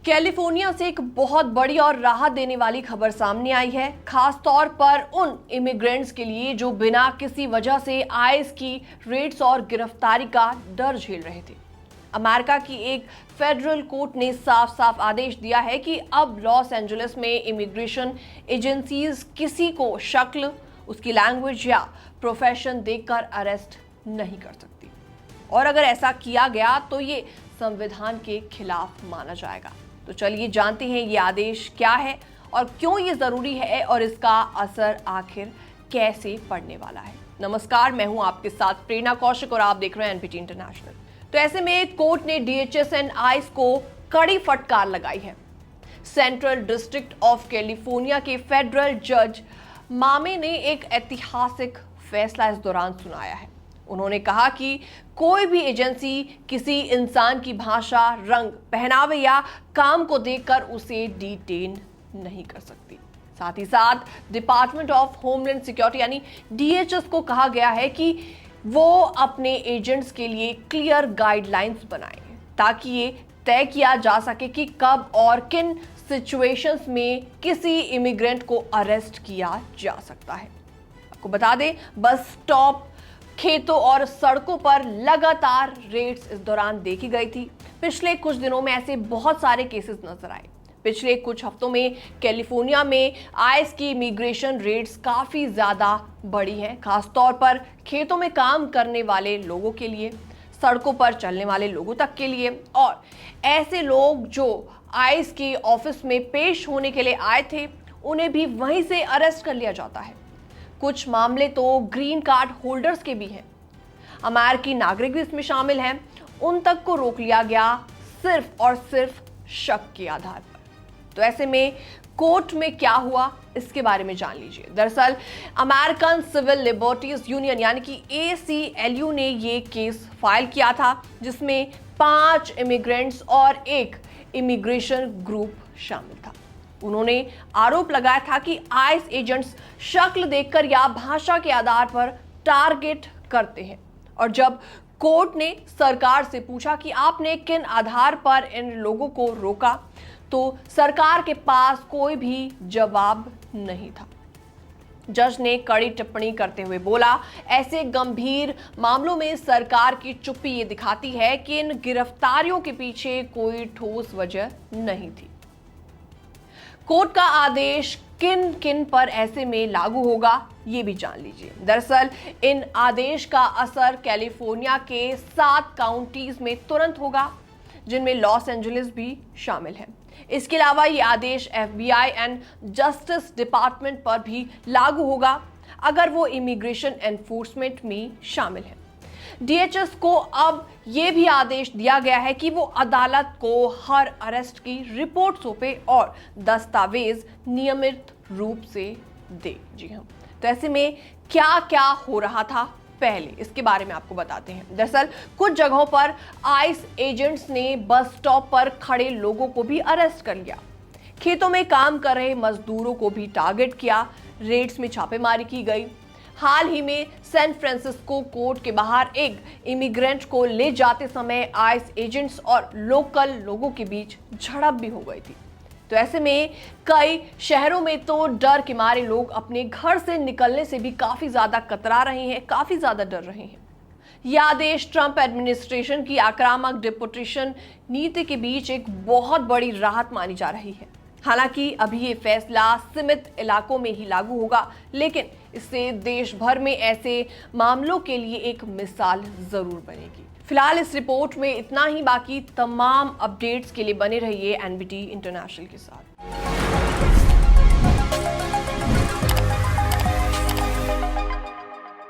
California से एक बहुत बड़ी और राहत देने वाली खबर सामने आई है, खास तौर पर उन इमिग्रेंट्स के लिए जो बिना किसी वजह से आईएस की रेड्स और गिरफ्तारी का डर झेल रहे थे। अमेरिका की एक फेडरल कोर्ट ने साफ साफ आदेश दिया है कि अब लॉस एंजलिस में इमिग्रेशन एजेंसीज किसी को शक्ल, उसकी लैंग्वेज या प्रोफेशन देखकर अरेस्ट नहीं कर सकती, और अगर ऐसा किया गया तो ये संविधान के खिलाफ माना जाएगा। तो चलिए जानते हैं ये आदेश क्या है और क्यों ये जरूरी है और इसका असर आखिर कैसे पड़ने वाला है। नमस्कार, मैं हूं आपके साथ प्रेरणा कौशिक और आप देख रहे हैं एनपीटी इंटरनेशनल। तो ऐसे में कोर्ट ने डीएचएस एंड आईस को कड़ी फटकार लगाई है। सेंट्रल डिस्ट्रिक्ट ऑफ कैलिफोर्निया के फेडरल जज मामे ने एक ऐतिहासिक फैसला इस दौरान सुनाया है। उन्होंने कहा कि कोई भी एजेंसी किसी इंसान की भाषा, रंग, पहनावे या काम को देखकर उसे डिटेन नहीं कर सकती। साथ ही साथ डिपार्टमेंट ऑफ होमलैंड सिक्योरिटी यानी डीएचएस को कहा गया है कि वो अपने एजेंट्स के लिए क्लियर गाइडलाइंस बनाएं ताकि ये तय किया जा सके कि कब और किन सिचुएशंस में किसी इमिग्रेंट को अरेस्ट किया जा सकता है। आपको बता दें, बस स्टॉप, खेतों और सड़कों पर लगातार रेड्स इस दौरान देखी गई थी। पिछले कुछ दिनों में ऐसे बहुत सारे केसेस नजर आए। पिछले कुछ हफ्तों में कैलिफोर्निया में आईस की इमिग्रेशन रेड्स काफी ज्यादा बढ़ी हैं, खासतौर पर खेतों में काम करने वाले लोगों के लिए, सड़कों पर चलने वाले लोगों तक के लिए, और ऐसे लोग जो आईस के ऑफिस में पेश होने के लिए आए थे उन्हें भी वहीं से अरेस्ट कर लिया जाता है। कुछ मामले तो ग्रीन कार्ड होल्डर्स के भी हैं, अमेरिकी नागरिक भी इसमें शामिल हैं। उन तक को रोक लिया गया सिर्फ और सिर्फ शक के आधार पर। तो ऐसे में कोर्ट में क्या हुआ, इसके बारे में जान लीजिए। दरअसल अमेरिकन सिविल लिबर्टीज यूनियन यानी कि ACLU ने ये केस फाइल किया था, जिसमें 5 इमिग्रेंट्स और एक इमिग्रेशन ग्रुप शामिल था। उन्होंने आरोप लगाया था कि आईस एजेंट्स शक्ल देखकर या भाषा के आधार पर टारगेट करते हैं, और जब कोर्ट ने सरकार से पूछा कि आपने किन आधार पर इन लोगों को रोका, तो सरकार के पास कोई भी जवाब नहीं था। जज ने कड़ी टिप्पणी करते हुए बोला, ऐसे गंभीर मामलों में सरकार की चुप्पी ये दिखाती है कि इन गिरफ्तारियों के पीछे कोई ठोस वजह नहीं थी। कोर्ट का आदेश किन किन पर ऐसे में लागू होगा, ये भी जान लीजिए। दरअसल इन आदेश का असर कैलिफोर्निया के 7 काउंटीज में तुरंत होगा, जिनमें लॉस एंजलिस भी शामिल है। इसके अलावा ये आदेश FBI एंड जस्टिस डिपार्टमेंट पर भी लागू होगा अगर वो इमिग्रेशन एनफोर्समेंट में शामिल है। डीएचएस को अब यह भी आदेश दिया गया है कि वो अदालत को हर अरेस्ट की रिपोर्ट्स पे और दस्तावेज नियमित रूप से दे। जी हाँ, तो ऐसे में क्या क्या हो रहा था पहले, इसके बारे में आपको बताते हैं। दरअसल कुछ जगहों पर आईस एजेंट्स ने बस स्टॉप पर खड़े लोगों को भी अरेस्ट कर लिया, खेतों में काम कर रहे मजदूरों को भी टारगेट किया, रेड्स में छापेमारी की गई। हाल ही में सैन फ्रांसिस्को कोर्ट के बाहर एक इमिग्रेंट को ले जाते समय आईस एजेंट्स और लोकल लोगों के बीच झड़प भी हो गई थी। तो ऐसे में कई शहरों में तो डर के मारे लोग अपने घर से निकलने से भी काफी ज्यादा कतरा रहे हैं, काफी ज्यादा डर रहे हैं। यह आदेश ट्रंप एडमिनिस्ट्रेशन की आक्रामक डिपोर्टेशन नीति के बीच एक बहुत बड़ी राहत मानी जा रही है। हालांकि अभी ये फैसला सीमित इलाकों में ही लागू होगा, लेकिन इससे देश भर में ऐसे मामलों के लिए एक मिसाल जरूर बनेगी। फिलहाल इस रिपोर्ट में इतना ही, बाकी तमाम अपडेट्स के लिए बने रहिए एनबीटी इंटरनेशनल के साथ।